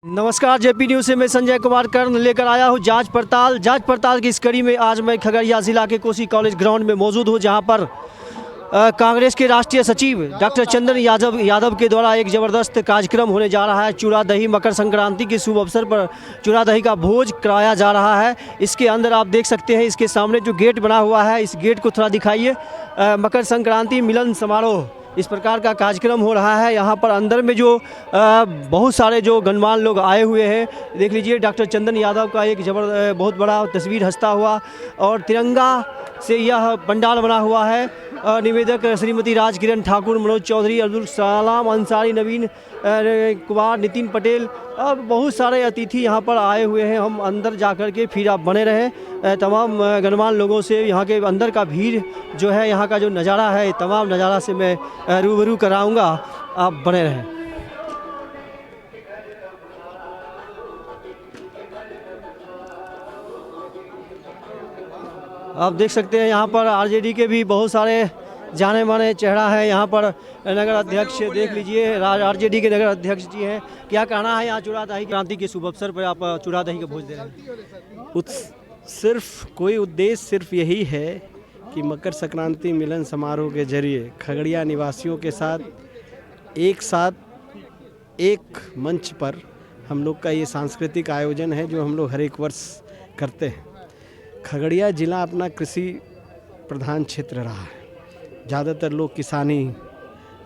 नमस्कार, JP news से मैं संजय कुमार कर्ण लेकर आया हूँ जांच पड़ताल की इस कड़ी में आज मैं खगड़िया ज़िला के कोसी कॉलेज ग्राउंड में मौजूद हूँ, जहां पर कांग्रेस के राष्ट्रीय सचिव डॉक्टर चंदन यादव के द्वारा एक ज़बरदस्त कार्यक्रम होने जा रहा है। चूड़ा दही मकर संक्रांति के शुभ अवसर पर चूड़ा दही का भोज कराया जा रहा है। इसके अंदर आप देख सकते हैं, इसके सामने जो गेट बना हुआ है, इस गेट को थोड़ा दिखाइए। मकर संक्रांति मिलन समारोह इस प्रकार का कार्यक्रम हो रहा है। यहाँ पर अंदर में जो बहुत सारे जो गणमान्य लोग आए हुए हैं, देख लीजिए डॉक्टर चंदन यादव का एक बहुत बड़ा तस्वीर हंसता हुआ और तिरंगा से यह पंडाल बना हुआ है। निवेदक श्रीमती राजकिरण ठाकुर, मनोज चौधरी, अब्दुल सलाम अंसारी, नवीन कुमार, नितिन पटेल और बहुत सारे अतिथि यहाँ पर आए हुए हैं। हम अंदर जाकर के फिर आप बने रहें, तमाम गणमान्य लोगों से यहाँ के अंदर का भीड़ जो है, यहाँ का जो नज़ारा है, तमाम नज़ारा से मैं रूबरू कराऊंगा। आप बने रहें। आप देख सकते हैं यहाँ पर आरजेडी के भी बहुत सारे जाने माने चेहरा है। यहाँ पर नगर अध्यक्ष देख लीजिए, आरजेडी के नगर अध्यक्ष जी हैं। क्या कहना है यहाँ चूड़ा दही क्रांति के शुभ अवसर पर आप चूड़ा दही का भोज दे रहे हैं? सिर्फ कोई उद्देश्य सिर्फ यही है कि मकर संक्रांति मिलन समारोह के जरिए खगड़िया निवासियों के साथ एक मंच पर हम लोग का ये सांस्कृतिक आयोजन है जो हम लोग हर एक वर्ष करते हैं। खगड़िया ज़िला अपना कृषि प्रधान क्षेत्र रहा है, ज़्यादातर लोग किसानी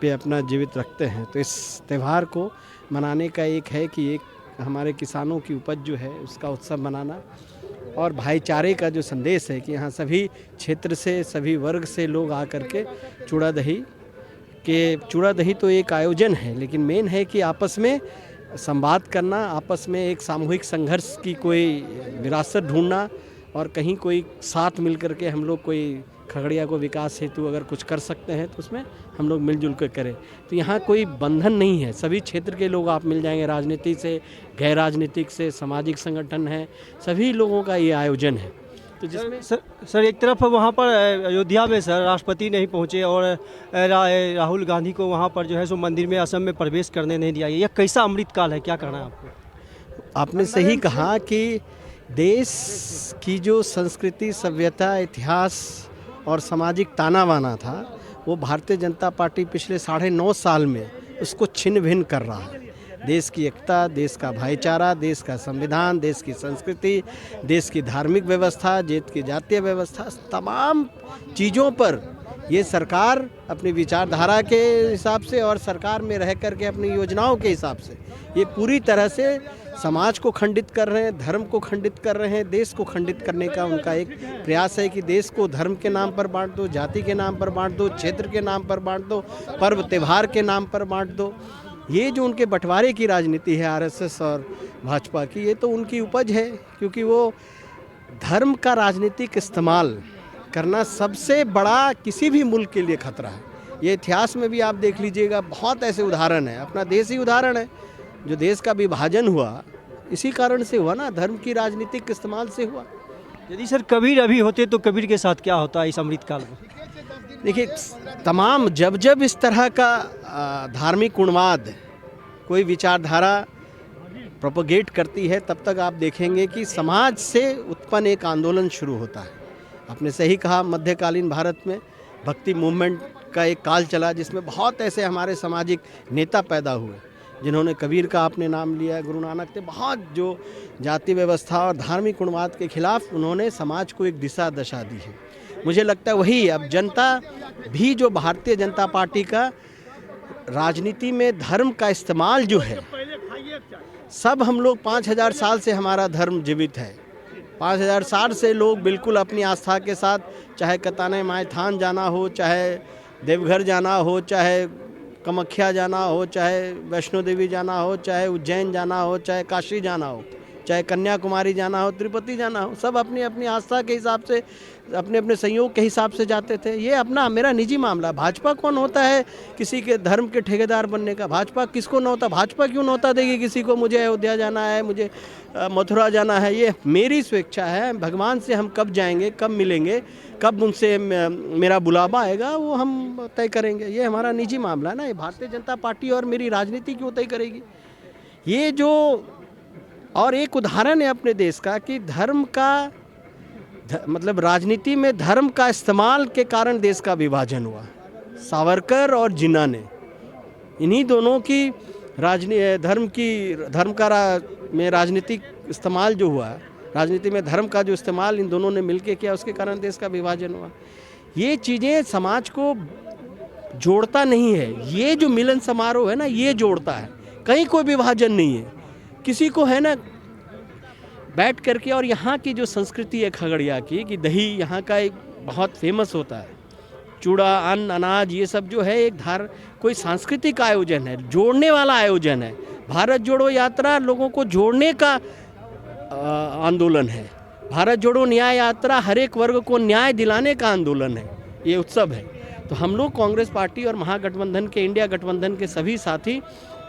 पे अपना जीवित रखते हैं, तो इस त्यौहार को मनाने का एक है कि एक हमारे किसानों की उपज जो है उसका उत्सव मनाना और भाईचारे का जो संदेश है कि यहाँ सभी क्षेत्र से, सभी वर्ग से लोग आकर के चूड़ा दही तो एक आयोजन है, लेकिन मेन है कि आपस में संवाद करना, आपस में एक सामूहिक संघर्ष की कोई विरासत ढूंढना और कहीं कोई साथ मिल कर के हम लोग कोई खगड़िया को विकास हेतु अगर कुछ कर सकते हैं तो उसमें हम लोग मिलजुल कर करें। तो यहाँ कोई बंधन नहीं है, सभी क्षेत्र के लोग आप मिल जाएंगे, राजनीति से, गैर राजनीतिक से, सामाजिक संगठन है, सभी लोगों का ये आयोजन है। तो जिसमें सर एक तरफ वहाँ पर अयोध्या में सर राष्ट्रपति नहीं पहुँचे और राहुल गांधी को वहाँ पर जो है सो मंदिर में असम में प्रवेश करने नहीं दिया गया। यह कैसा अमृतकाल है, क्या कहना है आपको? आपने सही कहा कि देश की जो संस्कृति, सभ्यता, इतिहास और सामाजिक ताना बाना था, वो भारतीय जनता पार्टी पिछले 9.5 साल में उसको छिन्न भिन्न कर रहा है। देश की एकता, देश का भाईचारा, देश का संविधान, देश की संस्कृति, देश की धार्मिक व्यवस्था, देश की जातीय व्यवस्था, तमाम चीज़ों पर ये सरकार अपनी विचारधारा के हिसाब से और सरकार में रह कर के अपनी योजनाओं के हिसाब से ये पूरी तरह से समाज को खंडित कर रहे हैं, धर्म को खंडित कर रहे हैं, देश को खंडित करने का उनका एक प्रयास है कि देश को धर्म के नाम पर बांट दो, जाति के नाम पर बांट दो, क्षेत्र के नाम पर बांट दो, पर्व त्यौहार के नाम पर बांट दो। ये जो उनके बंटवारे की राजनीति है आरएसएस और भाजपा की, ये तो उनकी उपज है, क्योंकि वो धर्म का राजनीतिक इस्तेमाल करना सबसे बड़ा किसी भी मुल्क के लिए खतरा है। ये इतिहास में भी आप देख लीजिएगा, बहुत ऐसे उदाहरण हैं, अपना देश ही उदाहरण है। जो देश का विभाजन हुआ इसी कारण से हुआ ना, धर्म की राजनीतिक इस्तेमाल से हुआ। यदि सर कबीर अभी होते तो कबीर के साथ क्या होता इस अमृतकाल में? देखिए, तमाम जब इस तरह का धार्मिक उन्माद कोई विचारधारा प्रोपोगेट करती है, तब तक आप देखेंगे कि समाज से उत्पन्न एक आंदोलन शुरू होता है। आपने सही कहा, मध्यकालीन भारत में भक्ति मूवमेंट का एक काल चला जिसमें बहुत ऐसे हमारे सामाजिक नेता पैदा हुए जिन्होंने, कबीर का आपने नाम लिया, गुरु नानक थे, बहुत जो जाति व्यवस्था और धार्मिक उन्माद के खिलाफ उन्होंने समाज को एक दिशा दशा दी है। मुझे लगता है वही अब जनता भी, जो भारतीय जनता पार्टी का राजनीति में धर्म का इस्तेमाल जो है, सब हम लोग 5000 साल से हमारा धर्म जीवित है। 5000 साल से लोग बिल्कुल अपनी आस्था के साथ, चाहे कताने माए थान जाना हो, चाहे देवघर जाना हो, चाहे कामाख्या जाना हो, चाहे वैष्णो देवी जाना हो, चाहे उज्जैन जाना हो, चाहे काशी जाना हो, चाहे कन्याकुमारी जाना हो, तिरुपति जाना हो, सब अपनी अपनी आस्था के हिसाब से, अपने अपने संयोग के हिसाब से जाते थे। ये अपना मेरा निजी मामला। भाजपा कौन होता है किसी के धर्म के ठेकेदार बनने का? भाजपा किसको नौता, भाजपा क्यों नौता देगी किसी को? मुझे अयोध्या जाना है, मुझे मथुरा जाना है, ये मेरी स्वेच्छा है। भगवान से हम कब जाएंगे, कब मिलेंगे, कब उनसे मेरा बुलावा आएगा, वो हम तय करेंगे। ये हमारा निजी मामला है ना, ये भारतीय जनता पार्टी और मेरी राजनीति क्यों तय करेगी? ये जो और एक उदाहरण है अपने देश का कि धर्म का मतलब राजनीति में धर्म का इस्तेमाल के कारण देश का विभाजन हुआ। सावरकर और जिन्ना ने इन्हीं दोनों की में राजनीतिक इस्तेमाल जो हुआ, राजनीति में धर्म का जो इस्तेमाल इन दोनों ने मिलकर किया, उसके कारण देश का विभाजन हुआ। ये चीज़ें समाज को जोड़ता नहीं है। ये जो मिलन समारोह है ना, ये जोड़ता है, कहीं कोई विभाजन नहीं है किसी को, है ना, बैठ करके। और यहाँ की जो संस्कृति है खगड़िया की, कि दही यहाँ का एक बहुत फेमस होता है, चूड़ा, अन्न, अनाज, ये सब जो है एक कोई सांस्कृतिक आयोजन है, जोड़ने वाला आयोजन है। भारत जोड़ो यात्रा लोगों को जोड़ने का आंदोलन है। भारत जोड़ो न्याय यात्रा हर एक वर्ग को न्याय दिलाने का आंदोलन है, ये उत्सव है। तो हम लोग कांग्रेस पार्टी और महागठबंधन के, इंडिया गठबंधन के सभी साथी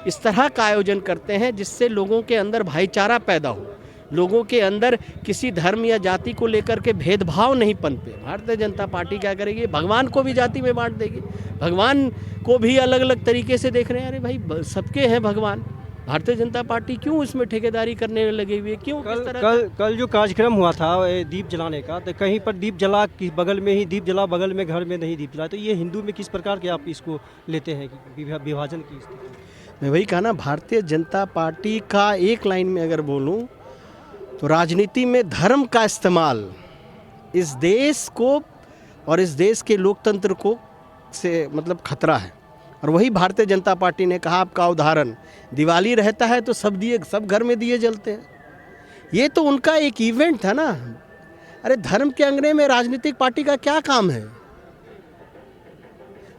इस तरह का आयोजन करते हैं जिससे लोगों के अंदर भाईचारा पैदा हो, लोगों के अंदर किसी धर्म या जाति को लेकर के भेदभाव नहीं पनपे। भारतीय जनता पार्टी क्या करेगी, भगवान को भी जाति में बांट देगी, भगवान को भी अलग अलग तरीके से देख रहे हैं। अरे भाई, सबके हैं भगवान, भारतीय जनता पार्टी क्यों इसमें ठेकेदारी करने में लगी हुई है? क्यों? कल जो कार्यक्रम हुआ था दीप जलाने का, तो कहीं पर दीप जला, बगल में ही दीप जला, बगल में घर में नहीं दीप जला, तो ये हिंदू में किस प्रकार के आप इसको लेते हैं कि विभाजन की स्थिति? मैं वही कहा ना, भारतीय जनता पार्टी का एक लाइन में अगर बोलूं तो राजनीति में धर्म का इस्तेमाल इस देश को और इस देश के लोकतंत्र को से मतलब खतरा है। और वही भारतीय जनता पार्टी ने कहा, आपका उदाहरण, दिवाली रहता है तो सब घर में दिए जलते हैं। ये तो उनका एक इवेंट था ना। अरे धर्म के अंगने में राजनीतिक पार्टी का क्या काम है?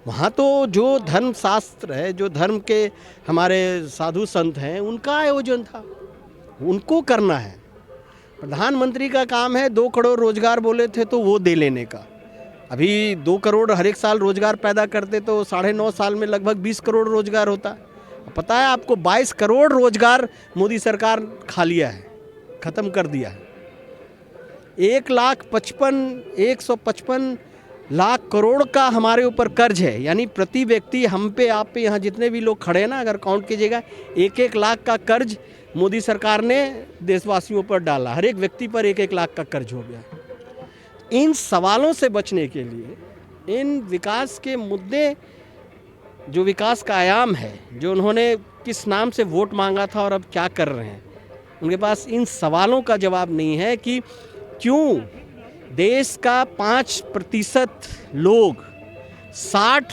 वहाँ तो जो धर्म शास्त्र है, जो धर्म के हमारे साधु संत हैं, उनका आयोजन था, उनको करना है। प्रधानमंत्री का काम है 2 करोड़ रोजगार बोले थे तो वो दे लेने का। अभी 2 करोड़ हर एक साल रोजगार पैदा करते तो 9.5 साल में लगभग 20 करोड़ रोजगार होता। पता है आपको, 22 करोड़ रोजगार मोदी सरकार खा लिया है, ख़त्म कर दिया है। 155 लाख करोड़ का हमारे ऊपर कर्ज है, यानी प्रति व्यक्ति हम पे, आप पे, यहाँ जितने भी लोग खड़े हैं ना, अगर काउंट कीजिएगा, 1-1 लाख का कर्ज मोदी सरकार ने देशवासियों पर डाला। हर एक व्यक्ति पर 1-1 लाख का कर्ज हो गया। इन सवालों से बचने के लिए, इन विकास के मुद्दे, जो विकास का आयाम है, जो उन्होंने किस नाम से वोट मांगा था और अब क्या कर रहे हैं, उनके पास इन सवालों का जवाब नहीं है कि क्यों देश का 5% लोग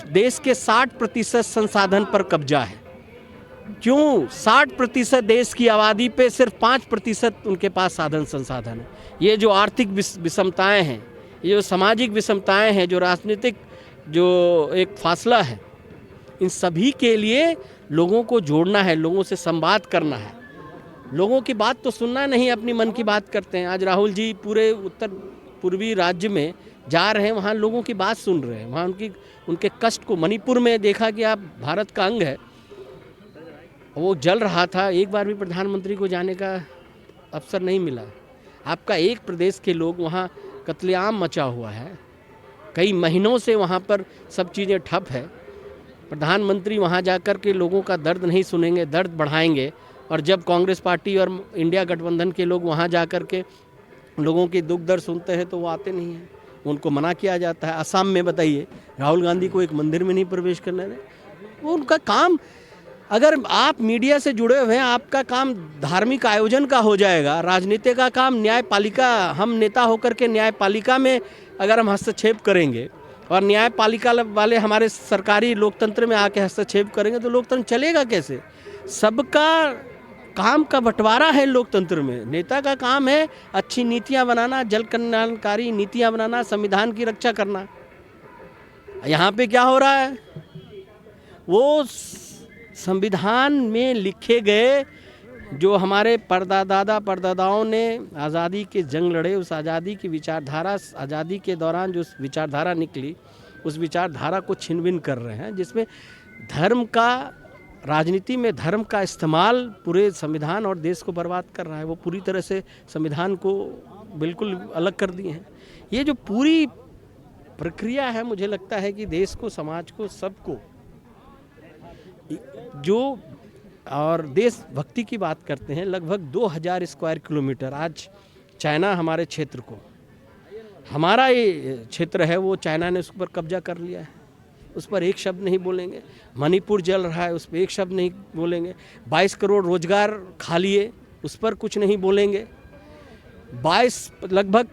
देश के 60% संसाधन पर कब्जा है। क्यों 60% देश की आबादी पे सिर्फ 5% उनके पास साधन संसाधन है? ये जो आर्थिक विषमताएं हैं, ये जो सामाजिक विषमताएं हैं, जो राजनीतिक जो एक फासला है, इन सभी के लिए लोगों को जोड़ना है, लोगों से संवाद करना है। लोगों की बात तो सुनना नहीं, अपनी मन की बात करते हैं। आज राहुल जी पूरे उत्तर पूर्वी राज्य में जा रहे हैं, वहाँ लोगों की बात सुन रहे हैं, वहाँ उनके कष्ट को। मणिपुर में देखा कि आप भारत का अंग है, वो जल रहा था, एक बार भी प्रधानमंत्री को जाने का अवसर नहीं मिला। आपका एक प्रदेश के लोग, वहाँ कत्लेआम मचा हुआ है, कई महीनों से वहाँ पर सब चीज़ें ठप है। प्रधानमंत्री वहाँ जाकर के लोगों का दर्द नहीं सुनेंगे, दर्द बढ़ाएंगे। और जब कांग्रेस पार्टी और इंडिया गठबंधन के लोग वहाँ जाकर के लोगों की दुख दर्द सुनते हैं तो वो आते नहीं हैं, उनको मना किया जाता है। असम में बताइए, राहुल गांधी को एक मंदिर में नहीं प्रवेश करने दें। वो उनका काम, अगर आप मीडिया से जुड़े हुए हैं, आपका काम धार्मिक आयोजन का हो जाएगा, राजनीति का काम न्यायपालिका, हम नेता होकर के न्यायपालिका में अगर हम हस्तक्षेप करेंगे और न्यायपालिका वाले हमारे सरकारी लोकतंत्र में आके हस्तक्षेप करेंगे तो लोकतंत्र चलेगा कैसे? सबका काम का बंटवारा है लोकतंत्र में। नेता का काम है अच्छी नीतियां बनाना, जल कल्याणकारी नीतियां बनाना, संविधान की रक्षा करना। यहाँ पे क्या हो रहा है, वो संविधान में लिखे गए जो हमारे परदादाओं ने आज़ादी के जंग लड़े, उस आज़ादी की विचारधारा, आज़ादी के दौरान जो विचारधारा निकली, उस विचारधारा को छिन-भिन कर रहे हैं, जिसमें धर्म का, राजनीति में धर्म का इस्तेमाल पूरे संविधान और देश को बर्बाद कर रहा है। वो पूरी तरह से संविधान को बिल्कुल अलग कर दिए हैं। ये जो पूरी प्रक्रिया है, मुझे लगता है कि देश को, समाज को, सबको जो और देशभक्ति की बात करते हैं, लगभग 2000 स्क्वायर किलोमीटर आज चाइना हमारे क्षेत्र को, हमारा ये क्षेत्र है वो चाइना ने उस पर कब्जा कर लिया है, उस पर एक शब्द नहीं बोलेंगे। मणिपुर जल रहा है, उस पर एक शब्द नहीं बोलेंगे। 22 करोड़ रोजगार खा लिए, उस पर कुछ नहीं बोलेंगे। लगभग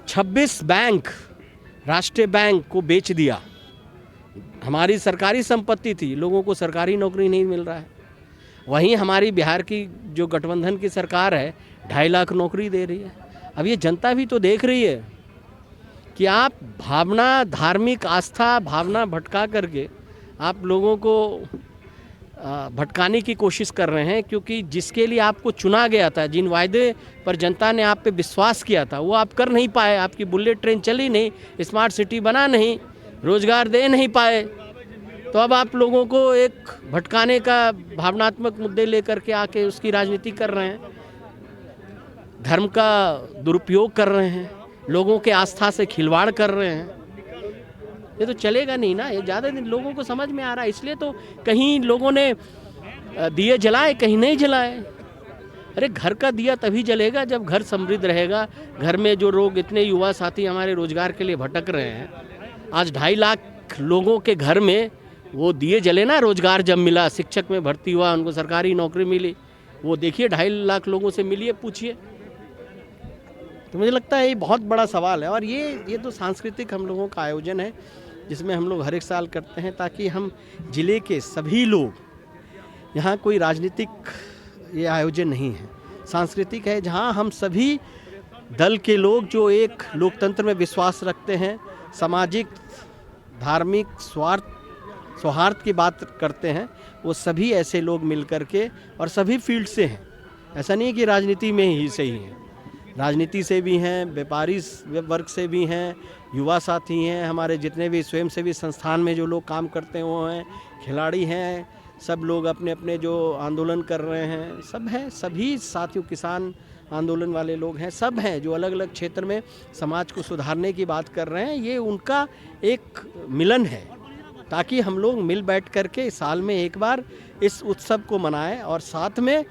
26 बैंक, राष्ट्रीय बैंक को बेच दिया। हमारी सरकारी संपत्ति थी, लोगों को सरकारी नौकरी नहीं मिल रहा है। वहीं हमारी बिहार की जो गठबंधन की सरकार है 2.5 लाख नौकरी दे रही है। अब ये जनता भी तो देख रही है कि आप भावना, धार्मिक आस्था भावना भटका करके आप लोगों को भटकाने की कोशिश कर रहे हैं, क्योंकि जिसके लिए आपको चुना गया था, जिन वायदे पर जनता ने आप पे विश्वास किया था, वो आप कर नहीं पाए। आपकी बुलेट ट्रेन चली नहीं, स्मार्ट सिटी बना नहीं, रोजगार दे नहीं पाए, तो अब आप लोगों को एक भटकाने का भावनात्मक मुद्दे लेकर के आके उसकी राजनीति कर रहे हैं, धर्म का दुरुपयोग कर रहे हैं, लोगों के आस्था से खिलवाड़ कर रहे हैं। ये तो चलेगा नहीं ना, ये ज़्यादा दिन लोगों को समझ में आ रहा है। इसलिए तो कहीं लोगों ने दिए जलाए, कहीं नहीं जलाए। अरे घर का दिया तभी जलेगा जब घर समृद्ध रहेगा। घर में जो लोग, इतने युवा साथी हमारे रोजगार के लिए भटक रहे हैं, आज 2.5 लाख लोगों के घर में वो दिए जले ना। रोजगार जब मिला, शिक्षक में भर्ती हुआ, उनको सरकारी नौकरी मिली, वो देखिए 2.5 लाख लोगों से मिलिए, पूछिए। तो मुझे लगता है ये बहुत बड़ा सवाल है। और ये तो सांस्कृतिक हम लोगों का आयोजन है, जिसमें हम लोग हर एक साल करते हैं, ताकि हम जिले के सभी लोग, यहाँ कोई राजनीतिक ये आयोजन नहीं है, सांस्कृतिक है, जहाँ हम सभी दल के लोग जो एक लोकतंत्र में विश्वास रखते हैं, सामाजिक, धार्मिक, सौहार्द की बात करते हैं, वो सभी ऐसे लोग मिल कर के, और सभी फील्ड से हैं। ऐसा नहीं है कि राजनीति में ही सही हैं, राजनीति से भी हैं, व्यापारी वर्ग से भी हैं, युवा साथी हैं, हमारे जितने भी स्वयंसेवी संस्थान में जो लोग काम करते हैं वो हैं, खिलाड़ी हैं, सब लोग अपने अपने जो आंदोलन कर रहे हैं सब हैं, सभी साथियों, किसान आंदोलन वाले लोग हैं, सब हैं जो अलग अलग क्षेत्र में समाज को सुधारने की बात कर रहे हैं। ये उनका एक मिलन है, ताकि हम लोग मिल बैठ करके साल में एक बार इस उत्सव को मनाएं। और साथ में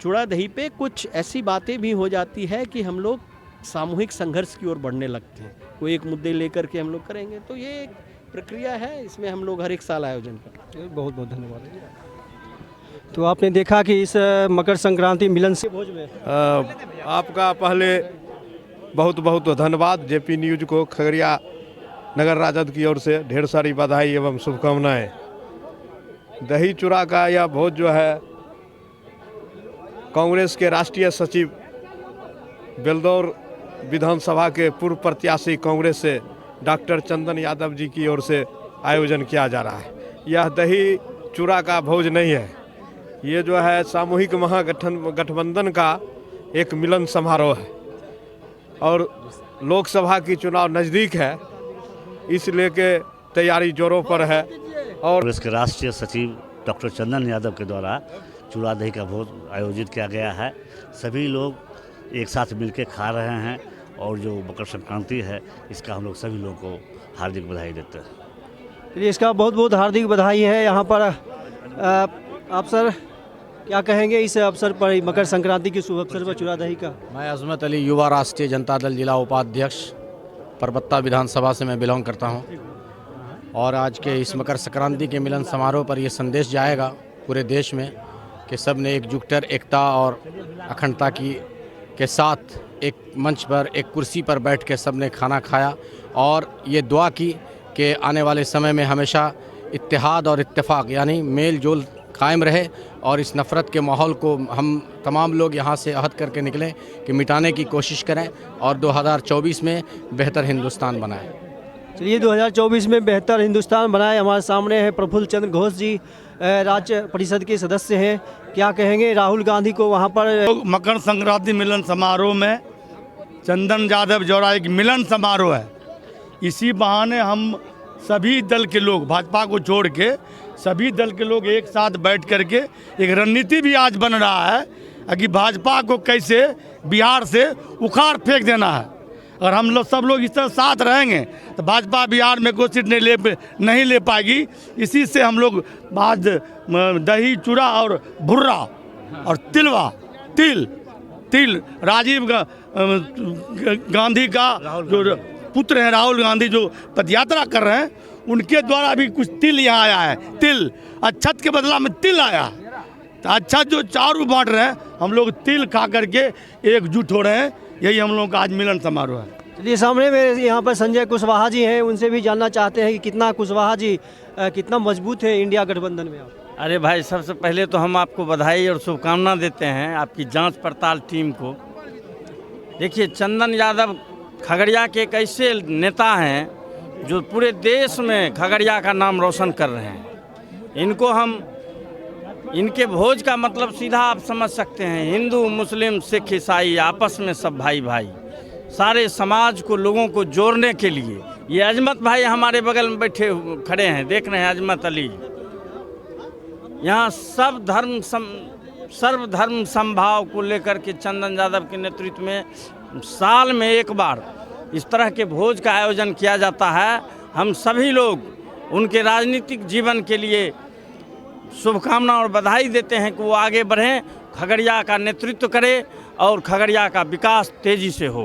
चूड़ा दही पे कुछ ऐसी बातें भी हो जाती है कि हम लोग सामूहिक संघर्ष की ओर बढ़ने लगते हैं, कोई एक मुद्दे लेकर के हम लोग करेंगे। तो ये एक प्रक्रिया है, इसमें हम लोग हर एक साल आयोजन करते हैं। बहुत बहुत धन्यवाद। तो आपने देखा कि इस मकर संक्रांति मिलन से भोज में आपका पहले बहुत बहुत धन्यवाद। जेपी न्यूज़ को खगड़िया नगर राजद की ओर से ढेर सारी बधाई एवं शुभकामनाएं। दही चूड़ा का यह भोज जो है, कांग्रेस के राष्ट्रीय सचिव बेलदौर विधानसभा के पूर्व प्रत्याशी कांग्रेस से डॉक्टर चंदन यादव जी की ओर से आयोजन किया जा रहा है। यह दही चूड़ा का भोज नहीं है, ये जो है सामूहिक महागठबंधन का एक मिलन समारोह है। और लोकसभा की चुनाव नज़दीक है, इसलिए के तैयारी जोरों पर है। और कांग्रेस के राष्ट्रीय सचिव डॉक्टर चंदन यादव के द्वारा चूड़ा दही का भोज आयोजित किया गया है। सभी लोग एक साथ मिलकर खा रहे हैं, और जो मकर संक्रांति है इसका हम लोग सभी लोगों को हार्दिक बधाई देते हैं। चलिए, इसका बहुत बहुत हार्दिक बधाई है। यहाँ पर आप सर क्या कहेंगे इस अवसर पर, मकर संक्रांति के शुभ अवसर पर चूड़ा दही का? मैं अजमत अली, युवा राष्ट्रीय जनता दल जिला उपाध्यक्ष, परबत्ता विधानसभा से मैं बिलोंग करता हूँ। और आज के इस मकर संक्रांति के मिलन समारोह पर यह संदेश जाएगा पूरे देश में कि सब ने एकजुटकर एकता और अखंडता के साथ एक मंच पर, एक कुर्सी पर बैठ के सब ने खाना खाया, और ये दुआ की कि आने वाले समय में हमेशा इत्तेहाद और इत्तेफाक यानी मेल जोल कायम रहे, और इस नफ़रत के माहौल को हम तमाम लोग यहाँ से अहद करके निकलें कि मिटाने की कोशिश करें, और 2024 में बेहतर हिंदुस्तान बनाएं। चलिए, 2024 में बेहतर हिंदुस्तान बनाए। हमारे सामने है प्रफुल्ल चंद्र घोष जी, राज्य परिषद के सदस्य हैं। क्या कहेंगे राहुल गांधी को वहाँ पर? मकर संक्रांति मिलन समारोह में चंदन यादव जोड़ा एक मिलन समारोह है। इसी बहाने हम सभी दल के लोग, भाजपा को छोड़ के सभी दल के लोग एक साथ बैठ करके एक रणनीति भी आज बन रहा है कि भाजपा को कैसे बिहार से उखाड़ फेंक देना है। अगर हम लोग सब लोग इस तरह साथ रहेंगे तो भाजपा बिहार में कोई सीट नहीं ले पाएगी। इसी से हम लोग बाद दही चूड़ा और भुर्रा और तिल राजीव गांधी का जो पुत्र हैं राहुल गांधी जो पदयात्रा कर रहे हैं उनके द्वारा भी कुछ तिल यहाँ आया है। तिल अच्छत के बदला में तिल आया, तो अच्छा जो चारू बांट रहे हैं हम लोग तिल खा करके एकजुट हो रहे हैं। यही हम लोगों का आज मिलन समारोह है। चलिए सामने में यहाँ पर संजय कुशवाहा जी हैं, उनसे भी जानना चाहते हैं कि कितना कुशवाहा जी कितना मजबूत है इंडिया गठबंधन में। अरे भाई, सबसे पहले तो हम आपको बधाई और शुभकामना देते हैं आपकी जांच पड़ताल टीम को। देखिए, चंदन यादव खगड़िया के एक ऐसे नेता हैं जो पूरे देश में खगड़िया का नाम रोशन कर रहे हैं। इनके भोज का मतलब सीधा आप समझ सकते हैं, हिंदू मुस्लिम सिख ईसाई आपस में सब भाई भाई, सारे समाज को लोगों को जोड़ने के लिए। ये अजमत भाई हमारे बगल में बैठे खड़े हैं, देख रहे हैं अजमत अली। यहाँ सर्वधर्म समभाव को लेकर के चंदन यादव के नेतृत्व में साल में एक बार इस तरह के भोज का आयोजन किया जाता है। हम सभी लोग उनके राजनीतिक जीवन के लिए शुभकामना और बधाई देते हैं कि वो आगे बढ़ें, खगड़िया का नेतृत्व करें और खगड़िया का विकास तेज़ी से हो।